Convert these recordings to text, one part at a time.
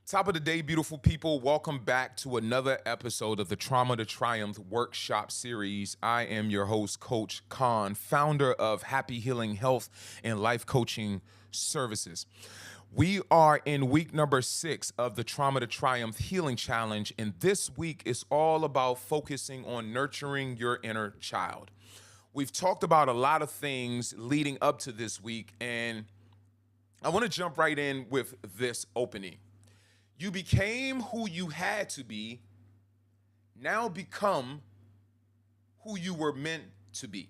Top of the day, beautiful people. Welcome back to another episode of the Trauma to Triumph Workshop Series. I am your host, Coach Kohn, founder of Happy Healing Health and Life Coaching Services. We are in week number 6 of the Trauma to Triumph Healing Challenge, and this week is all about focusing on nurturing your inner child. We've talked about a lot of things leading up to this week, and I want to jump right in with this opening. You became who you had to be. Now become who you were meant to be.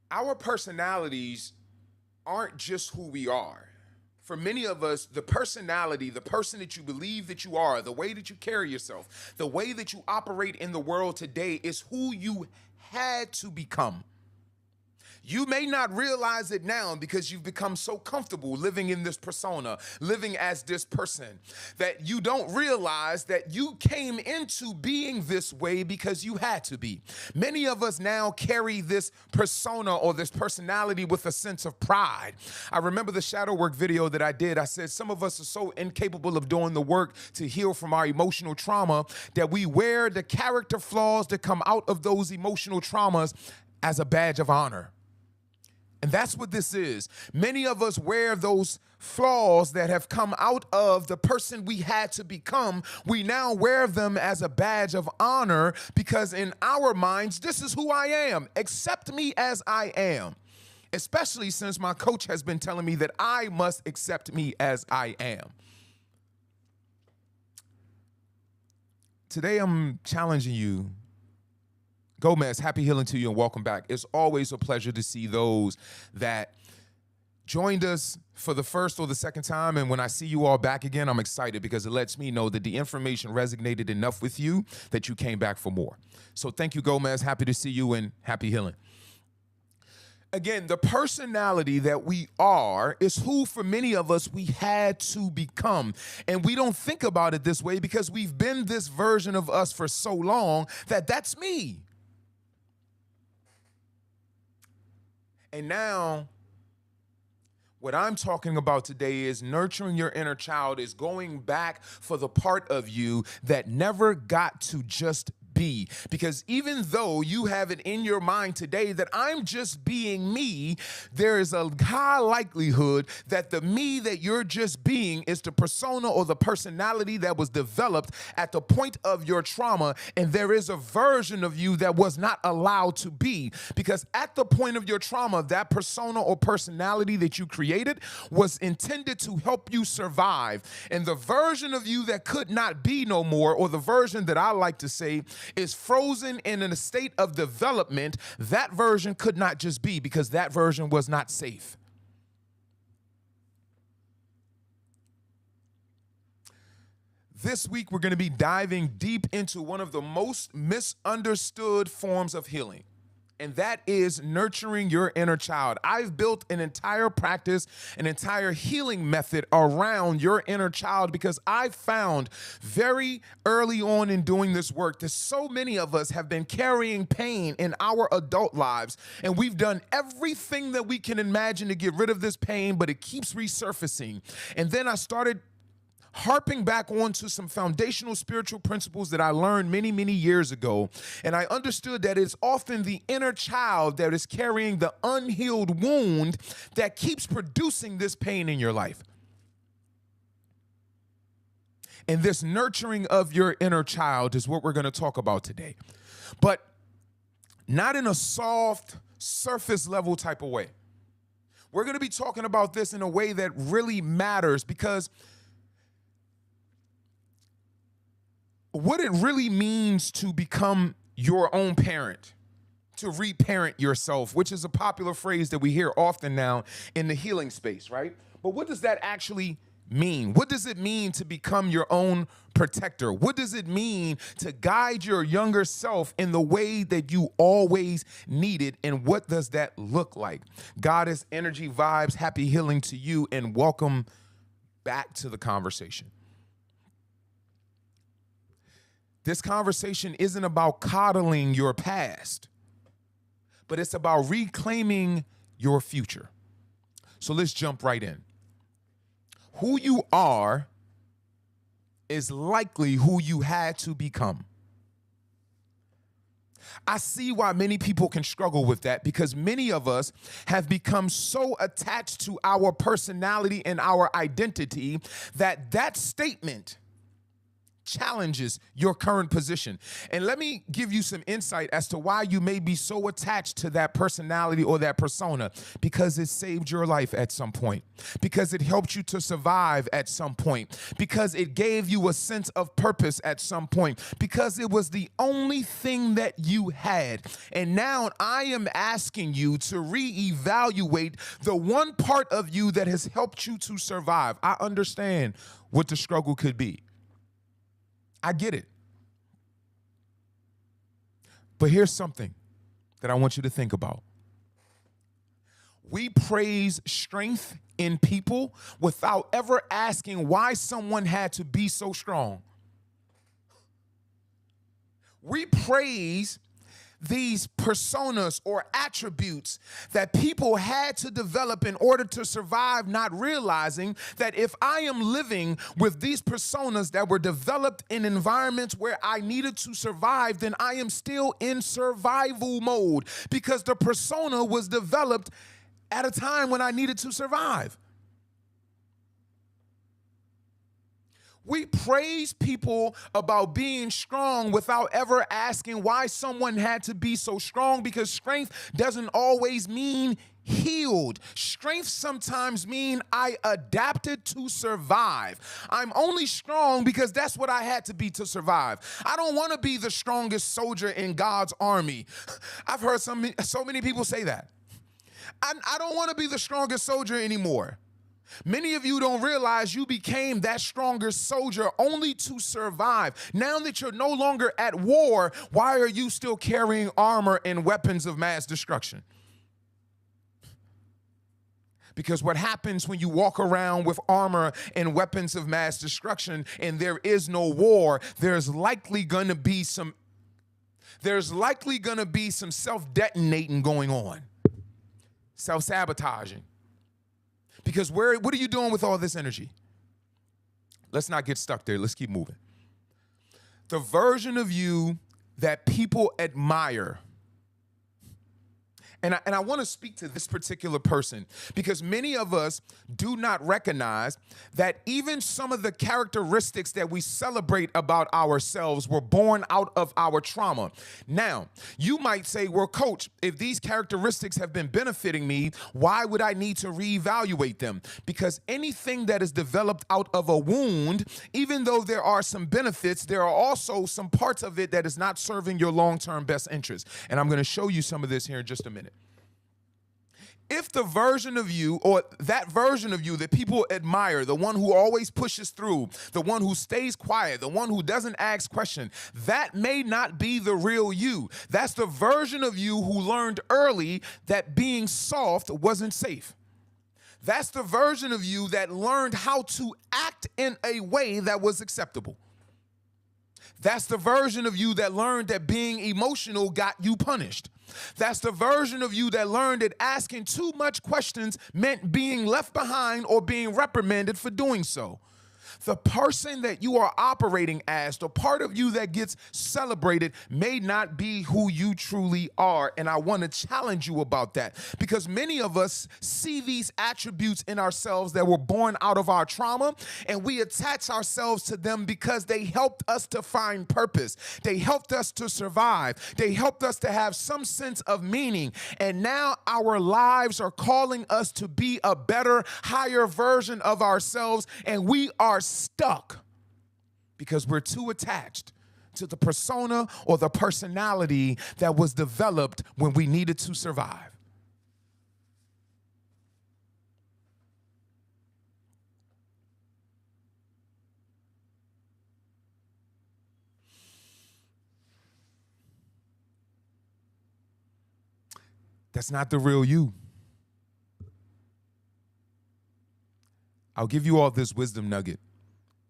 Our personalities aren't just who we are. For many of us, the personality, the person that you believe that you are, the way that you carry yourself, the way that you operate in the world today is who you had to become. You may not realize it now because you've become so comfortable living in this persona, living as this person, that you don't realize that you came into being this way because you had to be. Many of us now carry this persona or this personality with a sense of pride. I remember the shadow work video that I did. I said some of us are so incapable of doing the work to heal from our emotional trauma that we wear the character flaws that come out of those emotional traumas as a badge of honor. And that's what this is. Many of us wear those flaws that have come out of the person we had to become. We now wear them as a badge of honor because in our minds, this is who I am. Accept me as I am. Especially since my coach has been telling me that I must accept me as I am. Today, I'm challenging you. Gomez, happy healing to you and welcome back. It's always a pleasure to see those that joined us for the first or the second time. And when I see you all back again, I'm excited because it lets me know that the information resonated enough with you that you came back for more. So thank you, Gomez. Happy to see you and happy healing. Again, the personality that we are is who, for many of us, we had to become. And we don't think about it this way because we've been this version of us for so long that that's me. And now, what I'm talking about today is nurturing your inner child is going back for the part of you that never got to just be. Because even though you have it in your mind today that I'm just being me, there is a high likelihood that the me that you're just being is the persona or the personality that was developed at the point of your trauma, and there is a version of you that was not allowed to be. Because at the point of your trauma, that persona or personality that you created was intended to help you survive. And the version of you that could not be no more, or the version that I like to say is frozen in a state of development, that version could not just be because that version was not safe. This week, we're going to be diving deep into one of the most misunderstood forms of healing, and that is nurturing your inner child. I've built an entire practice, an entire healing method around your inner child because I found very early on in doing this work that so many of us have been carrying pain in our adult lives, and we've done everything that we can imagine to get rid of this pain, but it keeps resurfacing. And then I started harping back onto some foundational spiritual principles that I learned many, many years ago. And I understood that it's often the inner child that is carrying the unhealed wound that keeps producing this pain in your life. And this nurturing of your inner child is what we're going to talk about today. But not in a soft, surface level type of way. We're going to be talking about this in a way that really matters because what it really means to become your own parent, to reparent yourself, which is a popular phrase that we hear often now in the healing space, right? But what does that actually mean? What does it mean to become your own protector? What does it mean to guide your younger self in the way that you always needed? And what does that look like? Goddess energy vibes, happy healing to you, and welcome back to the conversation. This conversation isn't about coddling your past, but it's about reclaiming your future. So let's jump right in. Who you are is likely who you had to become. I see why many people can struggle with that, because many of us have become so attached to our personality and our identity that that statement challenges your current position. And let me give you some insight as to why you may be so attached to that personality or that persona. Because it saved your life at some point, because it helped you to survive at some point, because it gave you a sense of purpose at some point, because it was the only thing that you had. And now I am asking you to reevaluate the one part of you that has helped you to survive. I understand what the struggle could be. I get it. But here's something that I want you to think about. We praise strength in people without ever asking why someone had to be so strong. We praise these personas or attributes that people had to develop in order to survive, not realizing that if I am living with these personas that were developed in environments where I needed to survive, then I am still in survival mode, because the persona was developed at a time when I needed to survive. We praise people about being strong without ever asking why someone had to be so strong, because strength doesn't always mean healed. Strength sometimes means I adapted to survive. I'm only strong because that's what I had to be to survive. I don't want to be the strongest soldier in God's army. I've heard so many people say that. I don't want to be the strongest soldier anymore. Many of you don't realize you became that stronger soldier only to survive. Now that you're no longer at war, why are you still carrying armor and weapons of mass destruction? Because what happens when you walk around with armor and weapons of mass destruction and there is no war, there's likely going to be some self-detonating going on, self-sabotaging. Because what are you doing with all this energy? Let's not get stuck there. Let's keep moving. The version of you that people admire. And I want to speak to this particular person, because many of us do not recognize that even some of the characteristics that we celebrate about ourselves were born out of our trauma. Now, you might say, well, coach, if these characteristics have been benefiting me, why would I need to reevaluate them? Because anything that is developed out of a wound, even though there are some benefits, there are also some parts of it that is not serving your long-term best interest. And I'm going to show you some of this here in just a minute. If the version of you, or that version of you that people admire, the one who always pushes through, the one who stays quiet, the one who doesn't ask questions, that may not be the real you. That's the version of you who learned early that being soft wasn't safe. That's the version of you that learned how to act in a way that was acceptable. That's the version of you that learned that being emotional got you punished. That's the version of you that learned that asking too much questions meant being left behind or being reprimanded for doing so. The person that you are operating as, the part of you that gets celebrated, may not be who you truly are. And I want to challenge you about that, because many of us see these attributes in ourselves that were born out of our trauma, and we attach ourselves to them because they helped us to find purpose. They helped us to survive. They helped us to have some sense of meaning. And now our lives are calling us to be a better, higher version of ourselves, and we are stuck because we're too attached to the persona or the personality that was developed when we needed to survive. That's not the real you. I'll give you all this wisdom nugget.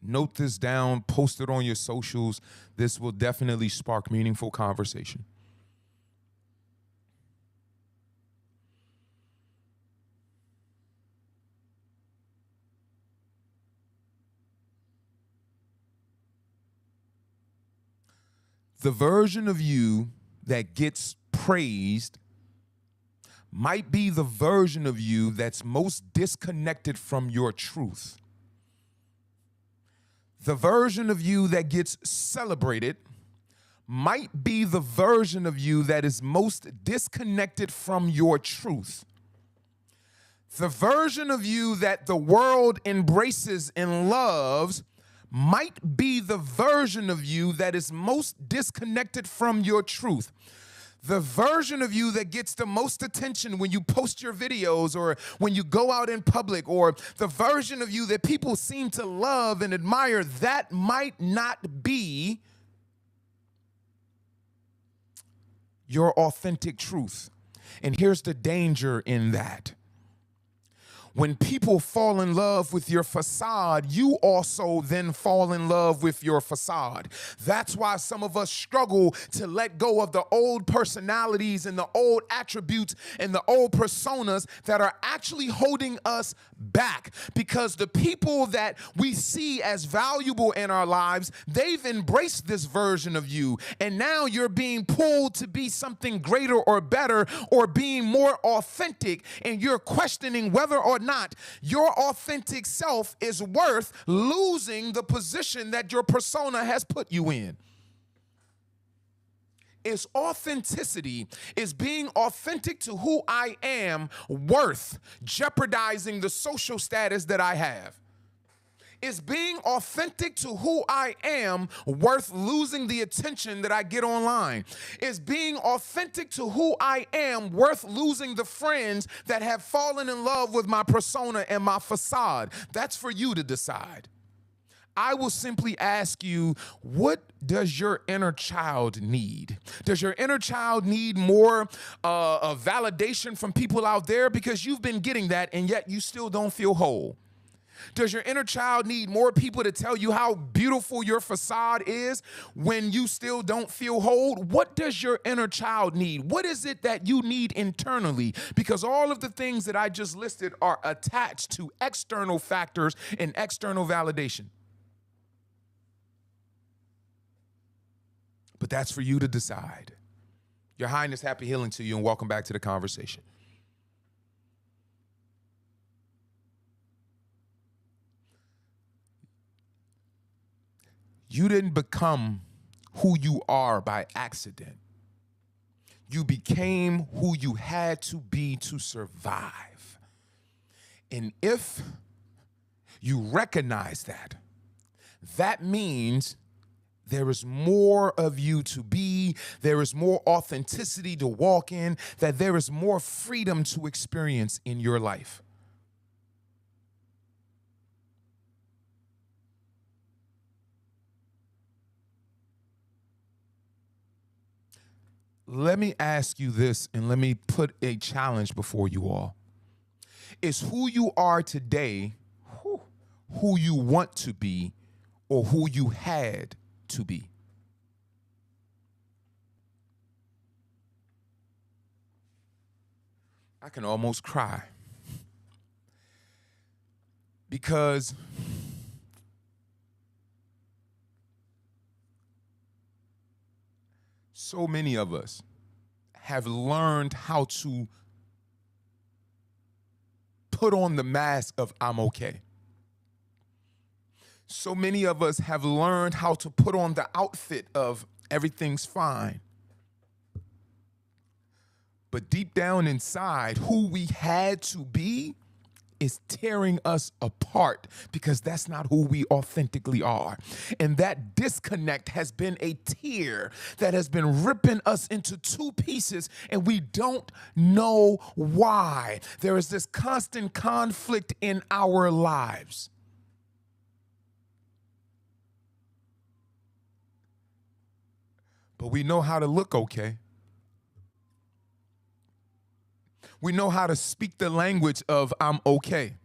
Note this down, post it on your socials. This will definitely spark meaningful conversation. The version of you that gets praised might be the version of you that's most disconnected from your truth. The version of you that gets celebrated might be the version of you that is most disconnected from your truth. The version of you that the world embraces and loves might be the version of you that is most disconnected from your truth. The version of you that gets the most attention when you post your videos or when you go out in public, or the version of you that people seem to love and admire, that might not be your authentic truth. And here's the danger in that. When people fall in love with your facade, you also then fall in love with your facade. That's why some of us struggle to let go of the old personalities and the old attributes and the old personas that are actually holding us back. Because the people that we see as valuable in our lives, they've embraced this version of you. And now you're being pulled to be something greater or better or being more authentic, and you're questioning whether or not your authentic self is worth losing the position that your persona has put you in. Is authenticity, is being authentic to who I am worth jeopardizing the social status that I have? Is being authentic to who I am worth losing the attention that I get online? Is being authentic to who I am worth losing the friends that have fallen in love with my persona and my facade? That's for you to decide. I will simply ask you, what does your inner child need? Does your inner child need more validation from people out there because you've been getting that and yet you still don't feel whole? Does your inner child need more people to tell you how beautiful your facade is when you still don't feel whole? What does your inner child need? What is it that you need internally? Because all of the things that I just listed are attached to external factors and external validation. But that's for you to decide. Your Highness, happy healing to you, and welcome back to the conversation. You didn't become who you are by accident. You became who you had to be to survive. And if you recognize that, that means there is more of you to be, there is more authenticity to walk in, that there is more freedom to experience in your life. Let me ask you this, and let me put a challenge before you all. Is who you are today who you want to be, or who you had to be? I can almost cry. Because so many of us have learned how to put on the mask of I'm okay. So many of us have learned how to put on the outfit of everything's fine. But deep down inside, who we had to be is tearing us apart, because that's not who we authentically are. And that disconnect has been a tear that has been ripping us into two pieces, and we don't know why. There is this constant conflict in our lives. But we know how to look okay. We know how to speak the language of I'm okay.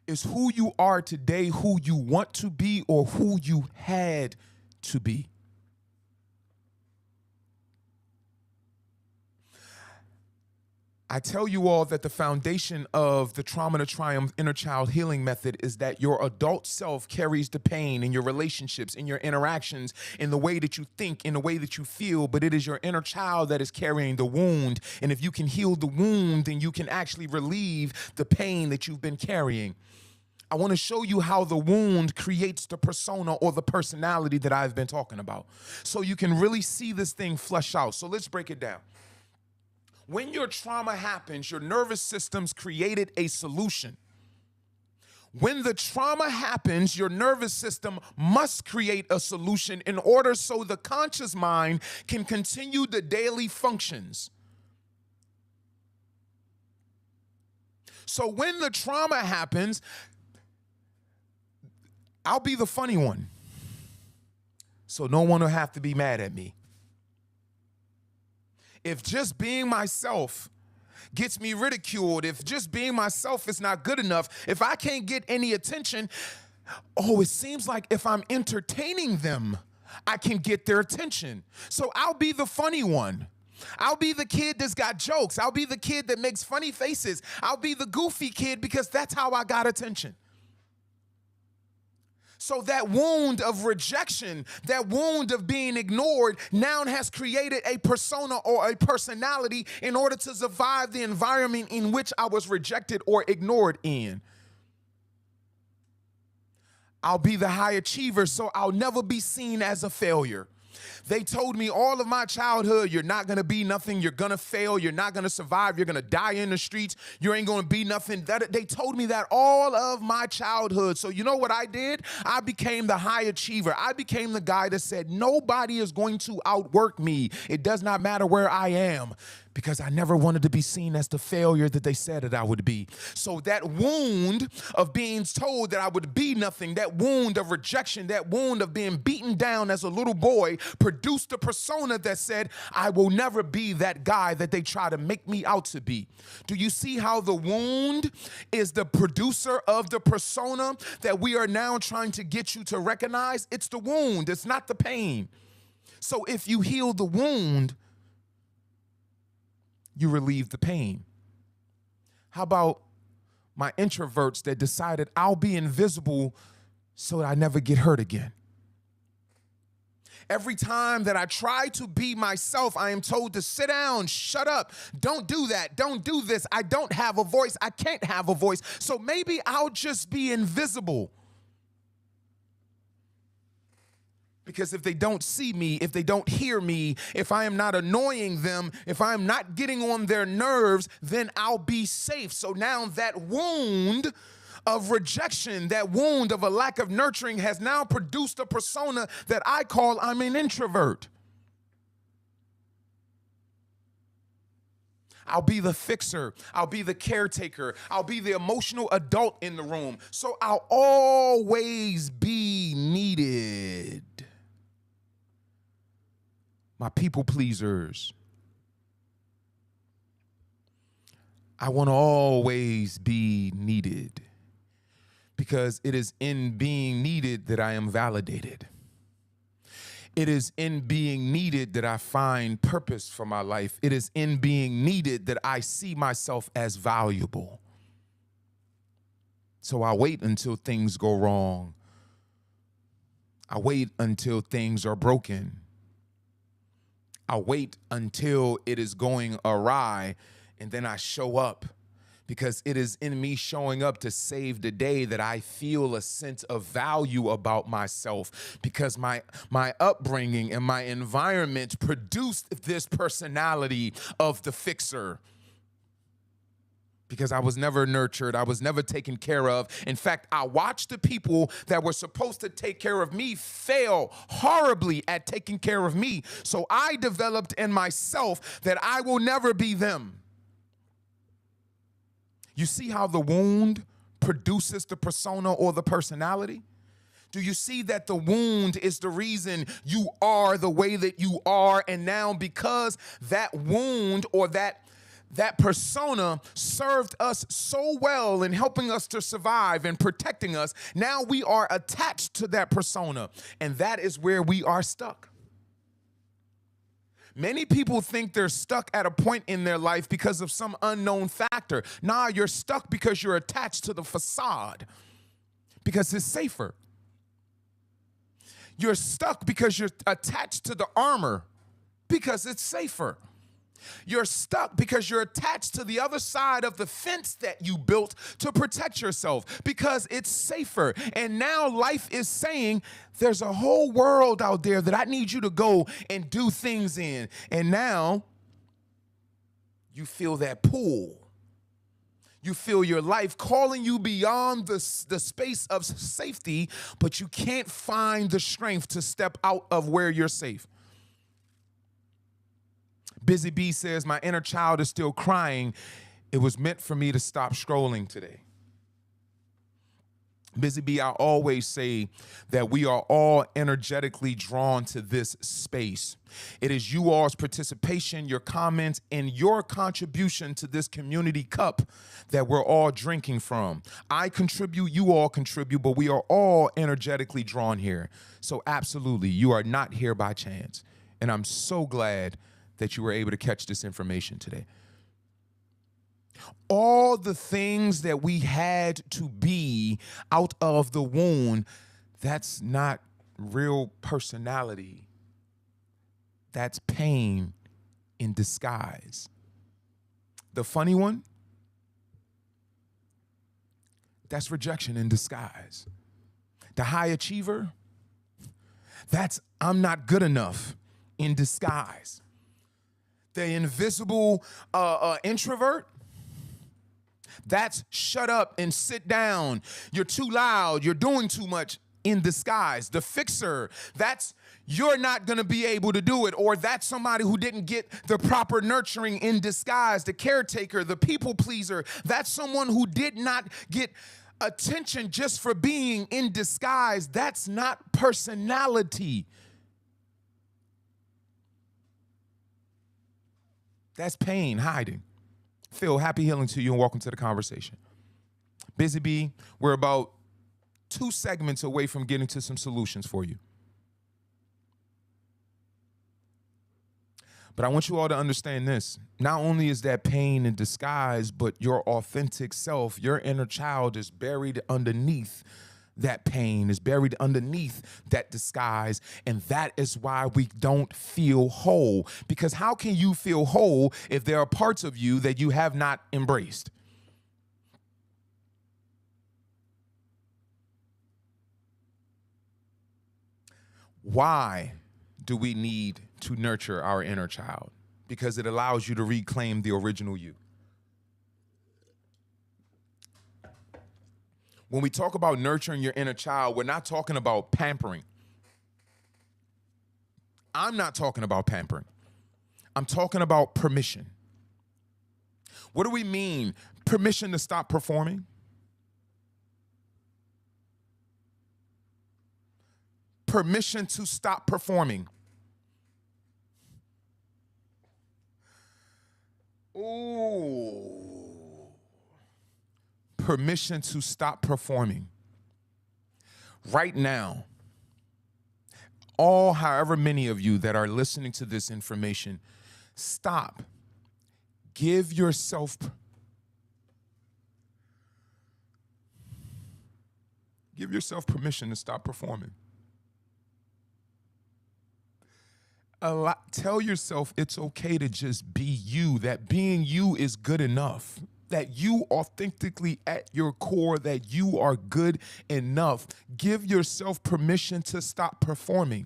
Is who you are today who you want to be, or who you had to be? I tell you all that the foundation of the Trauma to Triumph inner child healing method is that your adult self carries the pain in your relationships, in your interactions, in the way that you think, in the way that you feel, but it is your inner child that is carrying the wound. And if you can heal the wound, then you can actually relieve the pain that you've been carrying. I want to show you how the wound creates the persona or the personality that I've been talking about, so you can really see this thing flesh out. So let's break it down. When your trauma happens, your nervous system's created a solution. When the trauma happens, your nervous system must create a solution in order so the conscious mind can continue the daily functions. So when the trauma happens, I'll be the funny one, so no one will have to be mad at me. If just being myself gets me ridiculed, if just being myself is not good enough, if I can't get any attention, it seems like if I'm entertaining them, I can get their attention. So I'll be the funny one. I'll be the kid that's got jokes. I'll be the kid that makes funny faces. I'll be the goofy kid because that's how I got attention. So that wound of rejection, that wound of being ignored, now has created a persona or a personality in order to survive the environment in which I was rejected or ignored in. I'll be the high achiever, so I'll never be seen as a failure. They told me all of my childhood, you're not going to be nothing, you're going to fail, you're not going to survive, you're going to die in the streets, you ain't going to be nothing. They told me that all of my childhood. So you know what I did? I became the high achiever. I became the guy that said, nobody is going to outwork me. It does not matter where I am, because I never wanted to be seen as the failure that they said that I would be. So that wound of being told that I would be nothing, that wound of rejection, that wound of being beaten down as a little boy produced a persona that said, I will never be that guy that they try to make me out to be. Do you see how the wound is the producer of the persona that we are now trying to get you to recognize? It's the wound, it's not the pain. So if you heal the wound, you relieve the pain. How about my introverts that decided I'll be invisible so that I never get hurt again? Every time that I try to be myself, I am told to sit down, shut up, don't do that, don't do this, I don't have a voice, I can't have a voice, so maybe I'll just be invisible. Because if they don't see me, if they don't hear me, if I am not annoying them, if I am not getting on their nerves, then I'll be safe. So now that wound of rejection, that wound of a lack of nurturing has now produced a persona that I call I'm an introvert. I'll be the fixer. I'll be the caretaker. I'll be the emotional adult in the room. So I'll always be needed. My people pleasers. I want to always be needed, because it is in being needed that I am validated. It is in being needed that I find purpose for my life. It is in being needed that I see myself as valuable. So I wait until things go wrong. I wait until things are broken. I wait until it is going awry, and then I show up, because it is in me showing up to save the day that I feel a sense of value about myself, because my upbringing and my environment produced this personality of the fixer. Because I was never nurtured, I was never taken care of. In fact, I watched the people that were supposed to take care of me fail horribly at taking care of me. So I developed in myself that I will never be them. You see how the wound produces the persona or the personality? Do you see that the wound is the reason you are the way that you are? And now because that wound or that persona served us so well in helping us to survive and protecting us, now we are attached to that persona. And that is where we are stuck. Many people think they're stuck at a point in their life because of some unknown factor. Nah, you're stuck because you're attached to the facade, because it's safer. You're stuck because you're attached to the armor, because it's safer. You're stuck because you're attached to the other side of the fence that you built to protect yourself, because it's safer. And now life is saying there's a whole world out there that I need you to go and do things in. And now you feel that pull. You feel your life calling you beyond the space of safety, but you can't find the strength to step out of where you're safe. Busy Bee says, my inner child is still crying. It was meant for me to stop scrolling today. Busy Bee, I always say that we are all energetically drawn to this space. It is you all's participation, your comments, and your contribution to this community cup that we're all drinking from. I contribute, you all contribute, but we are all energetically drawn here. So absolutely, you are not here by chance. And I'm so glad that you were able to catch this information today. All the things that we had to be out of the womb, that's not real personality. That's pain in disguise. The funny one, that's rejection in disguise. The high achiever, that's I'm not good enough in disguise. The invisible introvert, that's shut up and sit down. You're too loud. You're doing too much in disguise. The fixer, that's you're not going to be able to do it, or that's somebody who didn't get the proper nurturing in disguise. The caretaker, the people pleaser, that's someone who did not get attention just for being in disguise. That's not personality. That's pain hiding. Phil, happy healing to you and welcome to the conversation. Busy Bee, we're about 2 segments away from getting to some solutions for you. But I want you all to understand this. Not only is that pain in disguise, but your authentic self, your inner child is buried underneath that pain, is buried underneath that disguise. And that is why we don't feel whole. Because how can you feel whole if there are parts of you that you have not embraced? Why do we need to nurture our inner child? Because it allows you to reclaim the original you. When we talk about nurturing your inner child, we're not talking about pampering. I'm not talking about pampering. I'm talking about permission. What do we mean? Permission to stop performing? Permission to stop performing. Ooh. Permission to stop performing. Right now, however many of you that are listening to this information, stop. Give yourself permission to stop performing. Tell yourself it's okay to just be you, that being you is good enough. That you authentically at your core, that you are good enough. Give yourself permission to stop performing.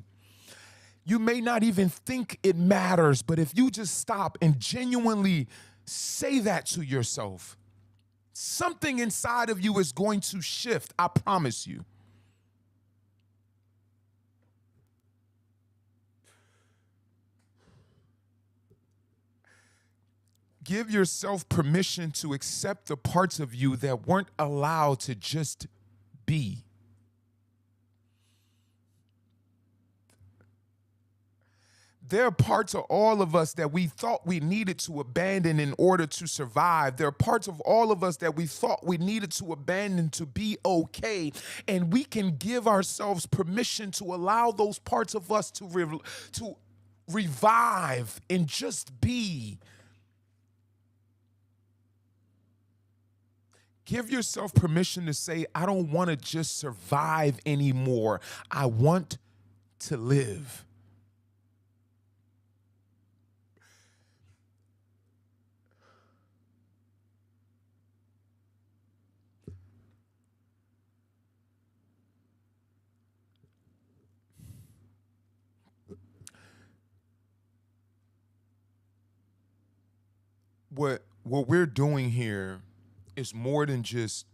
You may not even think it matters, but if you just stop and genuinely say that to yourself, something inside of you is going to shift, I promise you. Give yourself permission to accept the parts of you that weren't allowed to just be. There are parts of all of us that we thought we needed to abandon in order to survive. There are parts of all of us that we thought we needed to abandon to be okay. And we can give ourselves permission to allow those parts of us to revive and just be. Give yourself permission to say, I don't want to just survive anymore. I want to live. What we're doing here is more than just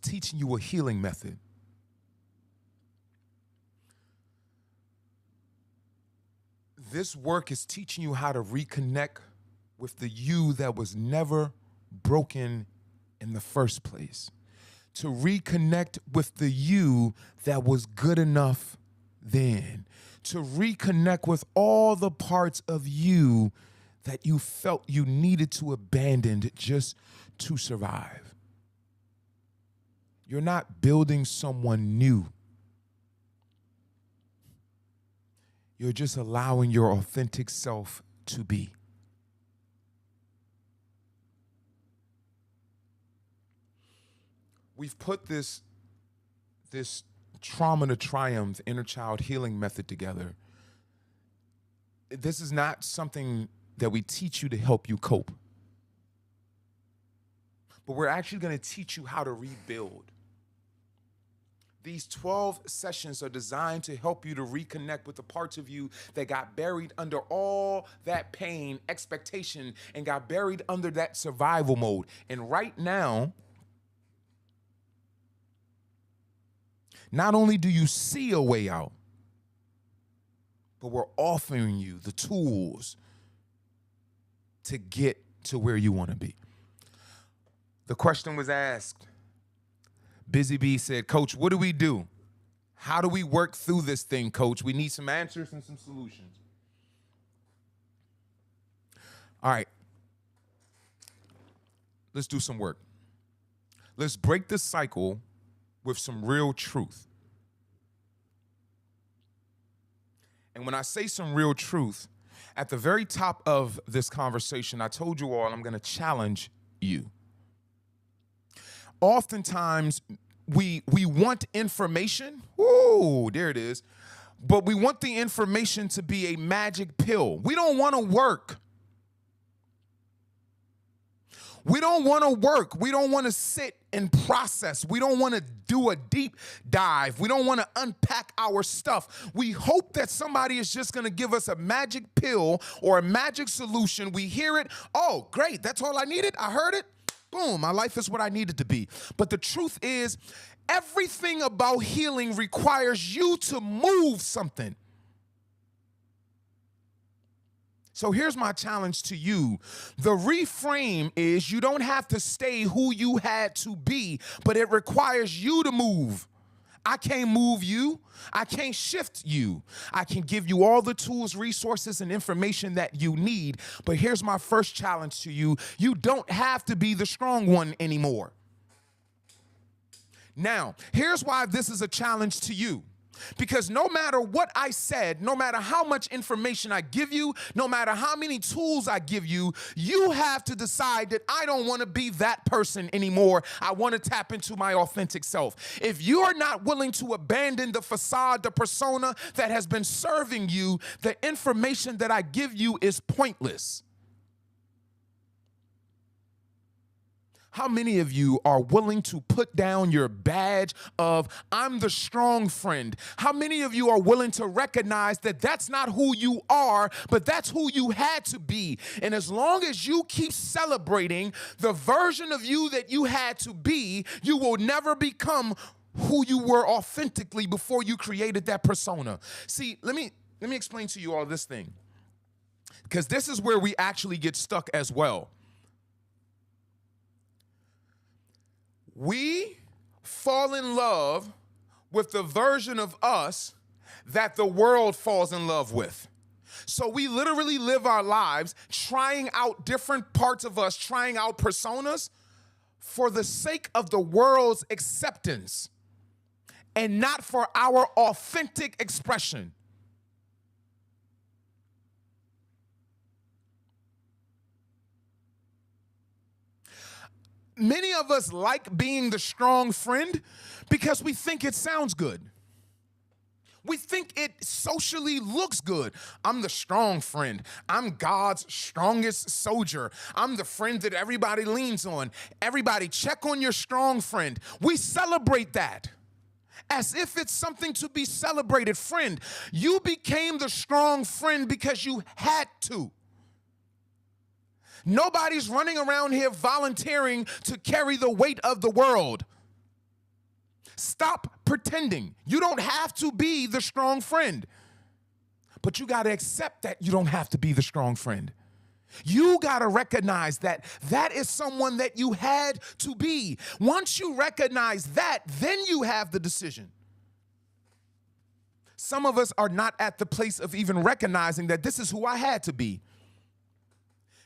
teaching you a healing method. This work is teaching you how to reconnect with the you that was never broken in the first place. To reconnect with the you that was good enough then. To reconnect with all the parts of you that you felt you needed to abandon just to survive. You're not building someone new. You're just allowing your authentic self to be. We've put this trauma to triumph inner child healing method together. This is not something that we teach you to help you cope. But we're actually going to teach you how to rebuild. These 12 sessions are designed to help you to reconnect with the parts of you that got buried under all that pain, expectation, and got buried under that survival mode. And right now, not only do you see a way out, but we're offering you the tools to get to where you want to be. The question was asked. Busy Bee said, Coach, what do we do? How do we work through this thing, Coach? We need some answers and some solutions. All right. Let's do some work. Let's break the cycle with some real truth. And when I say some real truth, at the very top of this conversation, I told you all I'm going to challenge you. Oftentimes, we want information. Ooh, there it is. But we want the information to be a magic pill. We don't want to work. We don't want to work. We don't want to sit and process. We don't want to do a deep dive. We don't want to unpack our stuff. We hope that somebody is just going to give us a magic pill or a magic solution. We hear it. Oh, great. That's all I needed. I heard it. Boom. My life is what I need it to be. But the truth is, everything about healing requires you to move something. So here's my challenge to you. The reframe is you don't have to stay who you had to be, but it requires you to move. I can't move you. I can't shift you. I can give you all the tools, resources, and information that you need. But here's my first challenge to you. You don't have to be the strong one anymore. Now, here's why this is a challenge to you. Because no matter what I said, no matter how much information I give you, no matter how many tools I give you, you have to decide that I don't want to be that person anymore. I want to tap into my authentic self. If you are not willing to abandon the facade, the persona that has been serving you, the information that I give you is pointless. How many of you are willing to put down your badge of I'm the strong friend? How many of you are willing to recognize that that's not who you are, but that's who you had to be? And as long as you keep celebrating the version of you that you had to be, you will never become who you were authentically before you created that persona. See, let me explain to you all this thing, because this is where we actually get stuck as well. We fall in love with the version of us that the world falls in love with. So we literally live our lives trying out different parts of us, trying out personas for the sake of the world's acceptance. and not for our authentic expression. Many of us like being the strong friend because we think it sounds good. We think it socially looks good. I'm the strong friend. I'm God's strongest soldier. I'm the friend that everybody leans on. Everybody, check on your strong friend. We celebrate that as if it's something to be celebrated. Friend, you became the strong friend because you had to. Nobody's running around here volunteering to carry the weight of the world. Stop pretending. You don't have to be the strong friend. But you got to accept that you don't have to be the strong friend. You got to recognize that that is someone that you had to be. Once you recognize that, then you have the decision. Some of us are not at the place of even recognizing that this is who I had to be.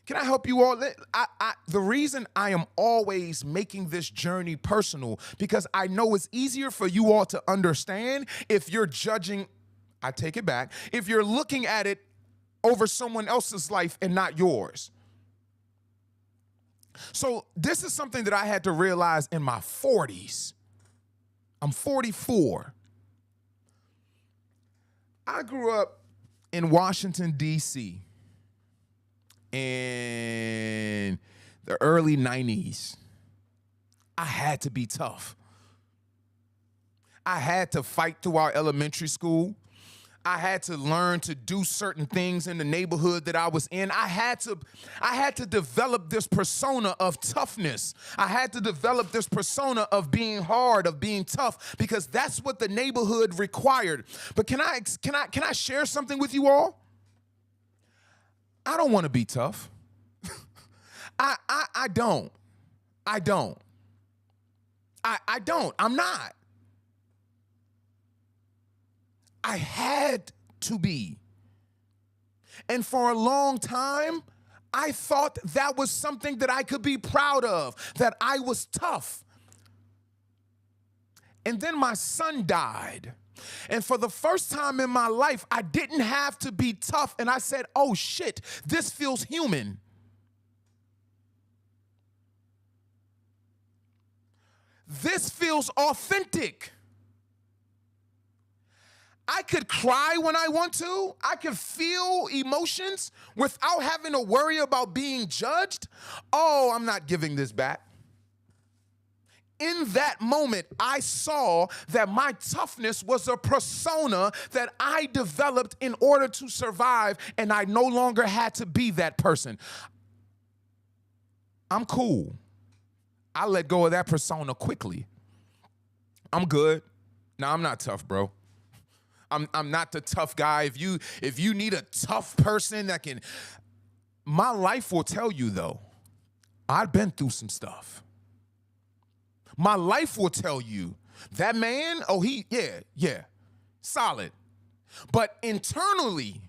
Can I help you all? The reason I am always making this journey personal, because I know it's easier for you all to understand if you're judging, I take it back, if you're looking at it over someone else's life and not yours. So this is something that I had to realize in my 40s. I'm 44. I grew up in Washington, D.C., in the early 90s. I had to be tough. I had to fight through our elementary school. I had to learn to do certain things in the neighborhood that I was in. I had to develop this persona of toughness. I had to develop this persona of being hard, of being tough, because that's what the neighborhood required. But can I share something with you all? I don't want to be tough. I don't. I'm not. I had to be. And for a long time, I thought that was something that I could be proud of, that I was tough. And then my son died. And for the first time in my life, I didn't have to be tough. And I said, oh shit, this feels human. This feels authentic. I could cry when I want to. I could feel emotions without having to worry about being judged. Oh, I'm not giving this back. In that moment, I saw that my toughness was a persona that I developed in order to survive, and I no longer had to be that person. I'm cool. I let go of that persona quickly. I'm good. No, I'm not tough, bro. I'm not the tough guy. If you need a tough person that can, my life will tell you though, I've been through some stuff. My life will tell you that man, yeah, solid. But internally,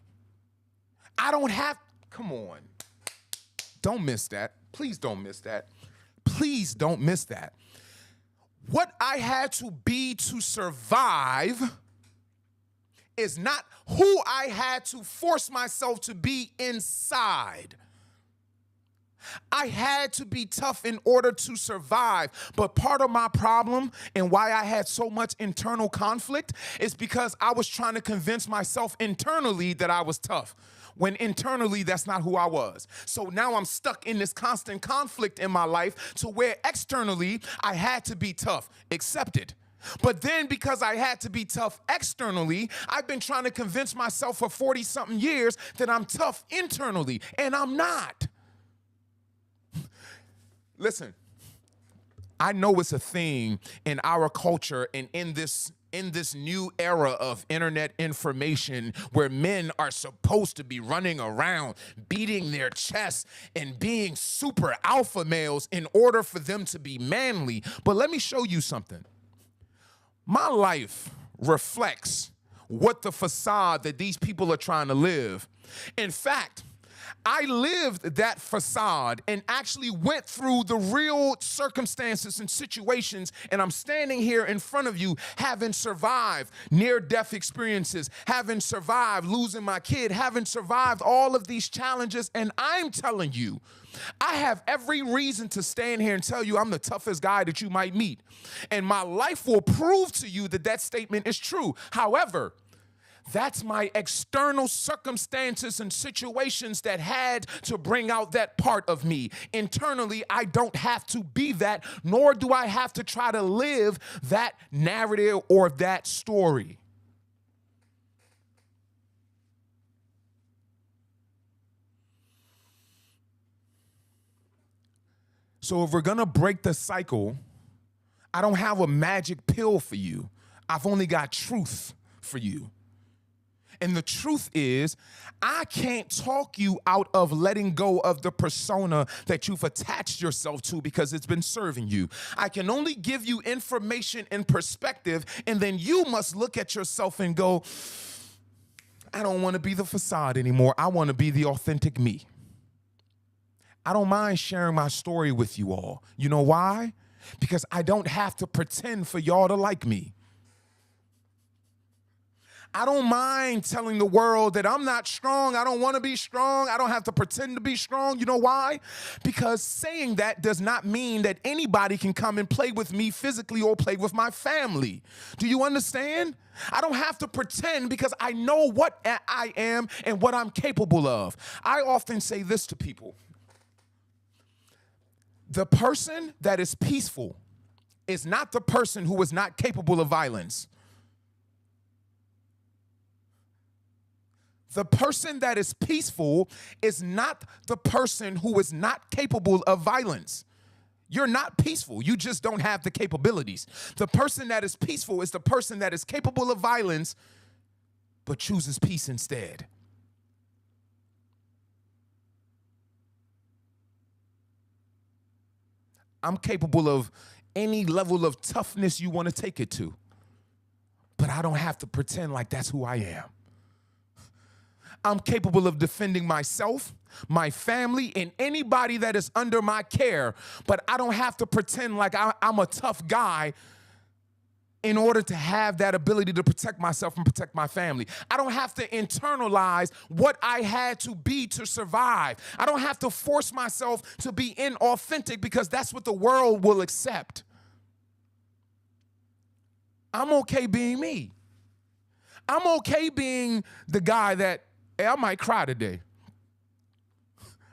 I don't have, come on. Don't miss that. Please don't miss that. Please don't miss that. What I had to be to survive is not who I had to force myself to be inside. I had to be tough in order to survive. But part of my problem and why I had so much internal conflict is because I was trying to convince myself internally that I was tough, when internally that's not who I was. So now I'm stuck in this constant conflict in my life to where externally I had to be tough, accepted. But then because I had to be tough externally, I've been trying to convince myself for 40-something years that I'm tough internally, and I'm not. Listen, I know it's a thing in our culture and in this new era of internet information where men are supposed to be running around beating their chests and being super alpha males in order for them to be manly. But let me show you something. My life reflects what the facade that these people are trying to live. In fact, I lived that facade and actually went through the real circumstances and situations, and I'm standing here in front of you having survived near-death experiences, having survived losing my kid, having survived all of these challenges, and I'm telling you, I have every reason to stand here and tell you I'm the toughest guy that you might meet, and my life will prove to you that that statement is true. However, that's my external circumstances and situations that had to bring out that part of me. Internally, I don't have to be that, nor do I have to try to live that narrative or that story. So if we're gonna break the cycle, I don't have a magic pill for you. I've only got truth for you. And the truth is, I can't talk you out of letting go of the persona that you've attached yourself to because it's been serving you. I can only give you information and perspective, and then you must look at yourself and go, I don't want to be the facade anymore. I want to be the authentic me. I don't mind sharing my story with you all. You know why? Because I don't have to pretend for y'all to like me. I don't mind telling the world that I'm not strong. I don't want to be strong. I don't have to pretend to be strong. You know why? Because saying that does not mean that anybody can come and play with me physically or play with my family. Do you understand? I don't have to pretend because I know what I am and what I'm capable of. I often say this to people. The person that is peaceful is not the person who is not capable of violence. The person that is peaceful is not the person who is not capable of violence. You're not peaceful. You just don't have the capabilities. The person that is peaceful is the person that is capable of violence but chooses peace instead. I'm capable of any level of toughness you want to take it to, but I don't have to pretend like that's who I am. I'm capable of defending myself, my family, and anybody that is under my care, but I don't have to pretend like I'm a tough guy in order to have that ability to protect myself and protect my family. I don't have to internalize what I had to be to survive. I don't have to force myself to be inauthentic because that's what the world will accept. I'm okay being me. I'm okay being the guy that, hey, I might cry today.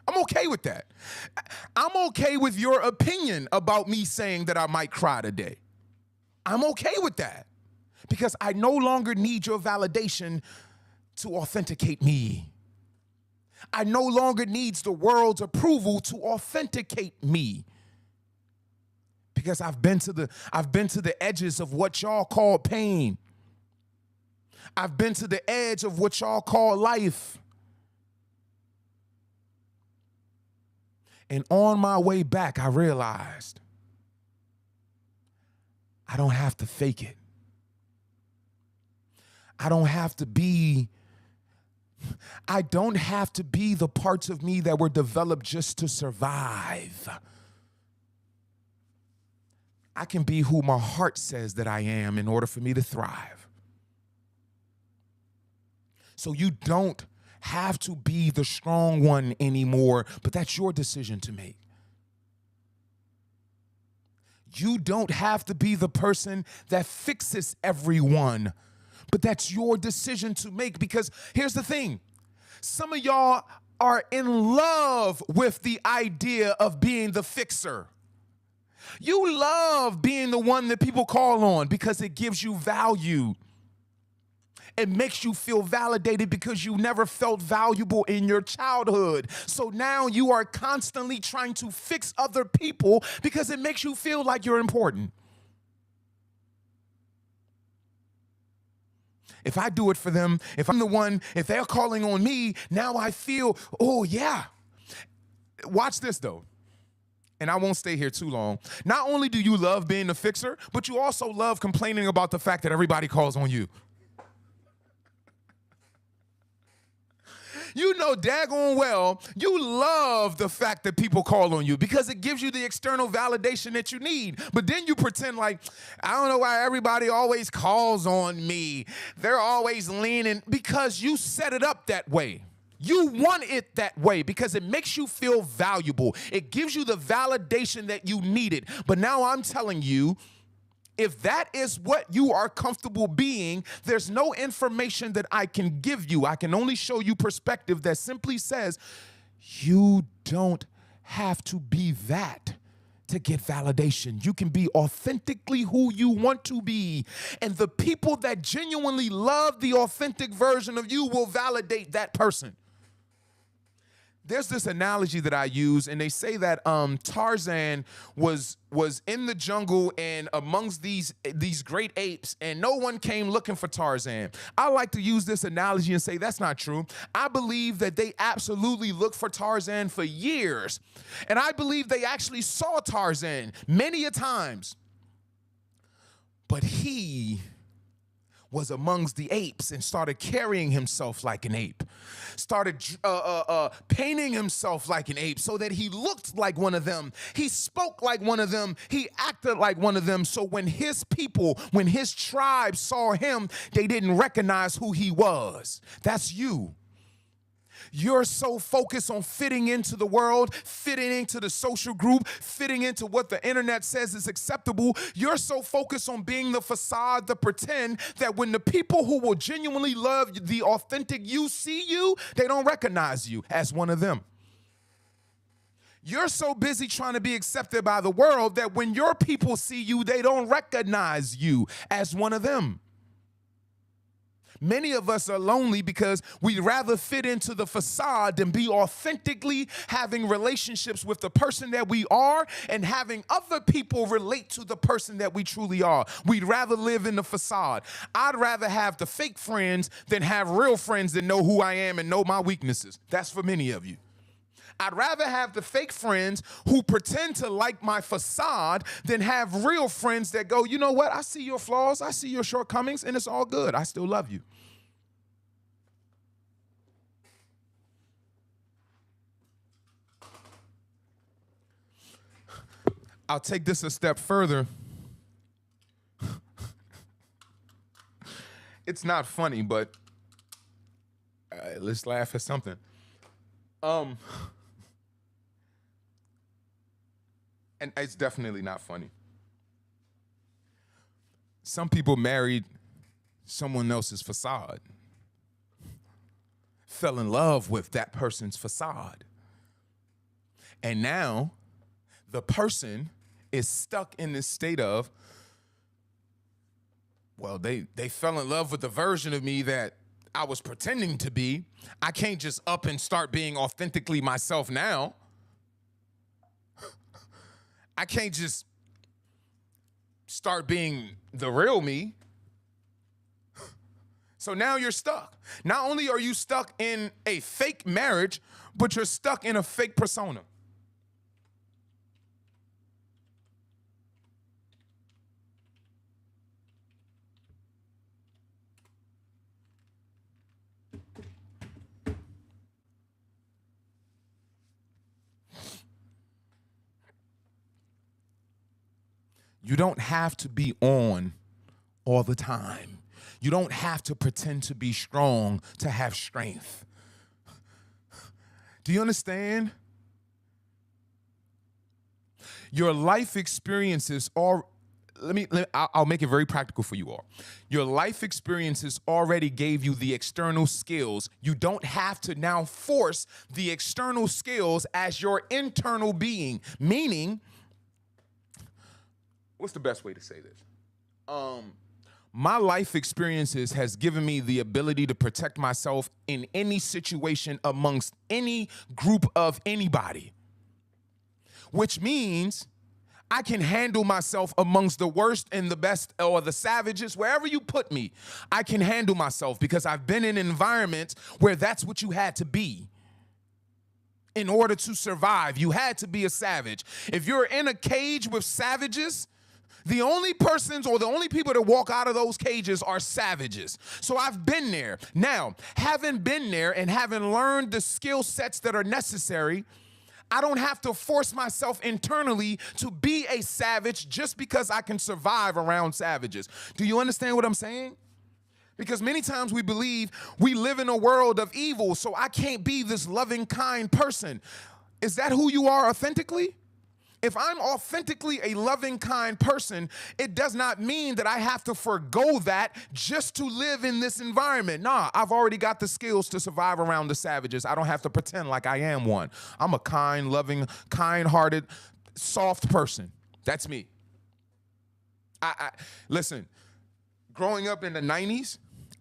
I'm okay with that. I'm okay with your opinion about me saying that I might cry today. I'm okay with that because I no longer need your validation to authenticate me. I no longer need the world's approval to authenticate me because I've been to the edges of what y'all call pain. I've been to the edge of what y'all call life. And on my way back, I realized I don't have to fake it. I don't have to be the parts of me that were developed just to survive. I can be who my heart says that I am in order for me to thrive. So you don't have to be the strong one anymore, but that's your decision to make. You don't have to be the person that fixes everyone, but that's your decision to make because here's the thing. Some of y'all are in love with the idea of being the fixer. You love being the one that people call on because it gives you value. It makes you feel validated because you never felt valuable in your childhood. So now you are constantly trying to fix other people because it makes you feel like you're important. If I do it for them, if I'm the one, if they're calling on me, now I feel, oh yeah. Watch this though. And I won't stay here too long. Not only do you love being the fixer, but you also love complaining about the fact that everybody calls on you. You know daggone well you love the fact that people call on you because it gives you the external validation that you need. But then you pretend like, I don't know why everybody always calls on me. They're always leaning because you set it up that way. You want it that way because it makes you feel valuable. It gives you the validation that you needed. But now I'm telling you, if that is what you are comfortable being, there's no information that I can give you. I can only show you perspective that simply says, you don't have to be that to get validation. You can be authentically who you want to be. And the people that genuinely love the authentic version of you will validate that person. There's this analogy that I use, and they say that Tarzan was in the jungle and amongst these great apes, and no one came looking for Tarzan. I like to use this analogy and say that's not true. I believe that they absolutely looked for Tarzan for years, and I believe they actually saw Tarzan many a times, but he was amongst the apes and started carrying himself like an ape, started painting himself like an ape so that he looked like one of them. He spoke like one of them. He acted like one of them. So when his people, when his tribe saw him, they didn't recognize who he was. That's you. You're so focused on fitting into the world, fitting into the social group, fitting into what the internet says is acceptable. You're so focused on being the facade, the pretend, that when the people who will genuinely love the authentic you see you, they don't recognize you as one of them. You're so busy trying to be accepted by the world that when your people see you, they don't recognize you as one of them. Many of us are lonely because we'd rather fit into the facade than be authentically having relationships with the person that we are and having other people relate to the person that we truly are. We'd rather live in the facade. I'd rather have the fake friends than have real friends that know who I am and know my weaknesses. That's for many of you. I'd rather have the fake friends who pretend to like my facade than have real friends that go, you know what, I see your flaws, I see your shortcomings, and it's all good. I still love you. I'll take this a step further. It's not funny, but let's laugh at something. And it's definitely not funny. Some people married someone else's facade, fell in love with that person's facade. And now the person is stuck in this state of, well, they fell in love with the version of me that I was pretending to be. I can't just up and start being authentically myself now. I can't just start being the real me. So now you're stuck. Not only are you stuck in a fake marriage, but you're stuck in a fake persona. You don't have to be on all the time. You don't have to pretend to be strong to have strength. Do you understand? Your life experiences are, I'll make it very practical for you all. Your life experiences already gave you the external skills. You don't have to now force the external skills as your internal being, meaning, what's the best way to say this? My life experiences has given me the ability to protect myself in any situation amongst any group of anybody, which means I can handle myself amongst the worst and the best or the savages, wherever you put me. I can handle myself because I've been in environments where that's what you had to be. In order to survive, you had to be a savage. If you're in a cage with savages, The only persons or the only people that walk out of those cages are savages. So I've been there. Now, having been there and having learned the skill sets that are necessary, I don't have to force myself internally to be a savage just because I can survive around savages. Do you understand what I'm saying? Because many times we believe we live in a world of evil, so I can't be this loving, kind person. Is that who you are authentically? If I'm authentically a loving, kind person, it does not mean that I have to forgo that just to live in this environment. Nah, I've already got the skills to survive around the savages. I don't have to pretend like I am one. I'm a kind, loving, kind-hearted, soft person. That's me. Listen, growing up in the 90s,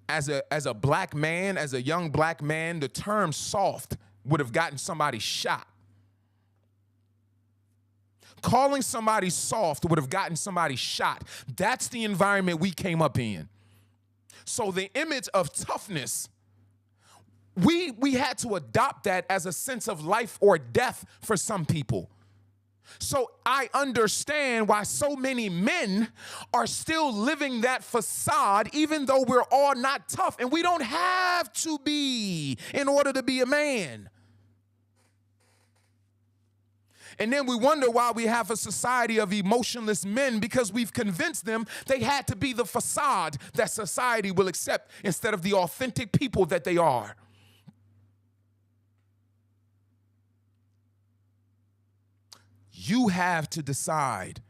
as a black man, as a young black man, the term soft would have gotten somebody shot. Calling somebody soft would have gotten somebody shot. That's the environment we came up in. So the image of toughness, we had to adopt that as a sense of life or death for some people. So I understand why so many men are still living that facade, even though we're all not tough. And we don't have to be in order to be a man. And then we wonder why we have a society of emotionless men, because we've convinced them they had to be the facade that society will accept instead of the authentic people that they are. You have to decide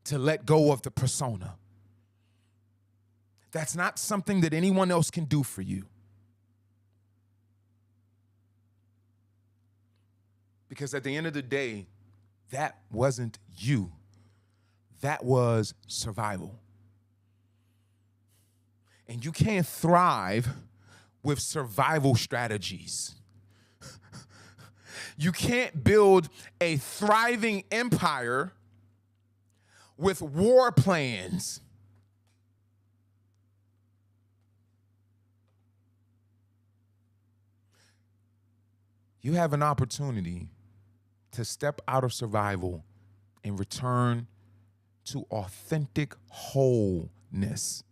to let go of the persona. That's not something that anyone else can do for you. Because at the end of the day, that wasn't you. That was survival. And you can't thrive with survival strategies. You can't build a thriving empire with war plans. You have an opportunity to step out of survival and return to authentic wholeness.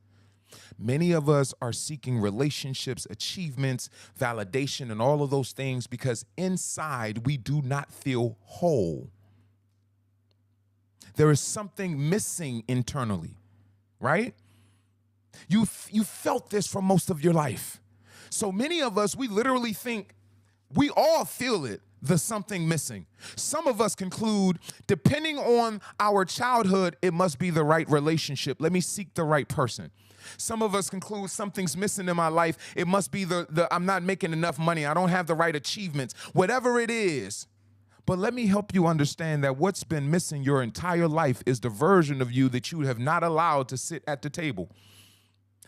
Many of us are seeking relationships, achievements, validation, and all of those things because inside we do not feel whole. There is something missing internally, right? You felt this for most of your life. So many of us, we literally think, we all feel it, the something missing. Some of us conclude, depending on our childhood, it must be the right relationship. Let me seek the right person. Some of us conclude something's missing in my life. It must be the I'm not making enough money. I don't have the right achievements. Whatever it is. But let me help you understand that what's been missing your entire life is the version of you that you have not allowed to sit at the table.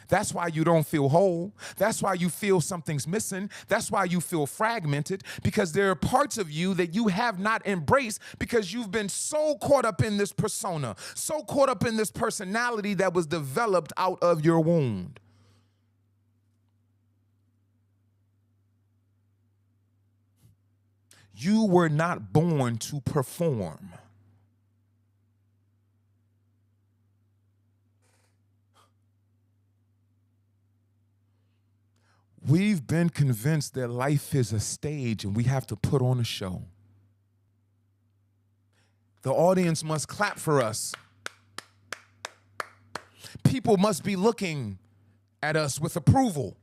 That's why you don't feel whole. That's why you feel something's missing. That's why you feel fragmented, because there are parts of you that you have not embraced because you've been so caught up in this persona, so caught up in this personality that was developed out of your wound. You were not born to perform. We've been convinced that life is a stage and we have to put on a show. The audience must clap for us. People must be looking at us with approval.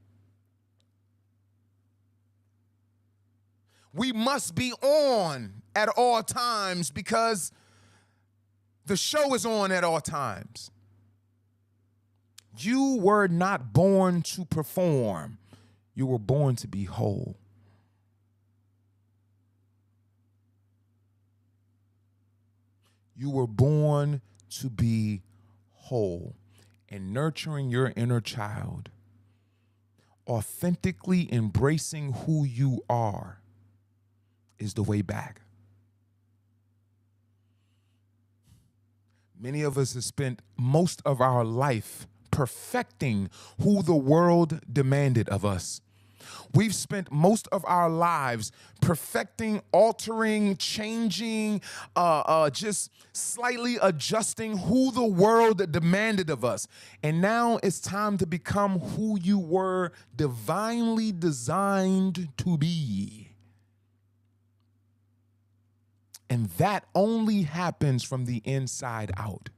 We must be on at all times because the show is on at all times. You were not born to perform. You were born to be whole. You were born to be whole. And nurturing your inner child, authentically embracing who you are, is the way back. Many of us have spent most of our life perfecting who the world demanded of us. We've spent most of our lives perfecting, altering, changing, just slightly adjusting who the world demanded of us. And now it's time to become who you were divinely designed to be. And that only happens from the inside out.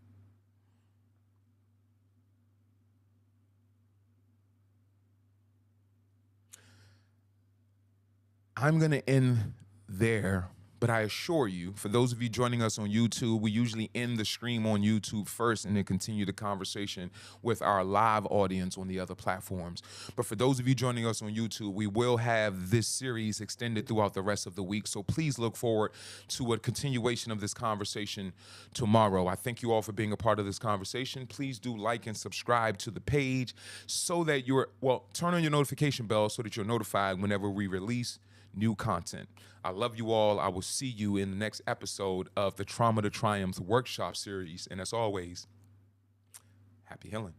I'm going to end there, but I assure you, for those of you joining us on YouTube, we usually end the stream on YouTube first and then continue the conversation with our live audience on the other platforms. But for those of you joining us on YouTube, we will have this series extended throughout the rest of the week. So please look forward to a continuation of this conversation tomorrow. I thank you all for being a part of this conversation. Please do like and subscribe to the page so that turn on your notification bell so that you're notified whenever we release new content. I love you all. I will see you in the next episode of the Trauma to Triumph workshop series. And as always, happy healing.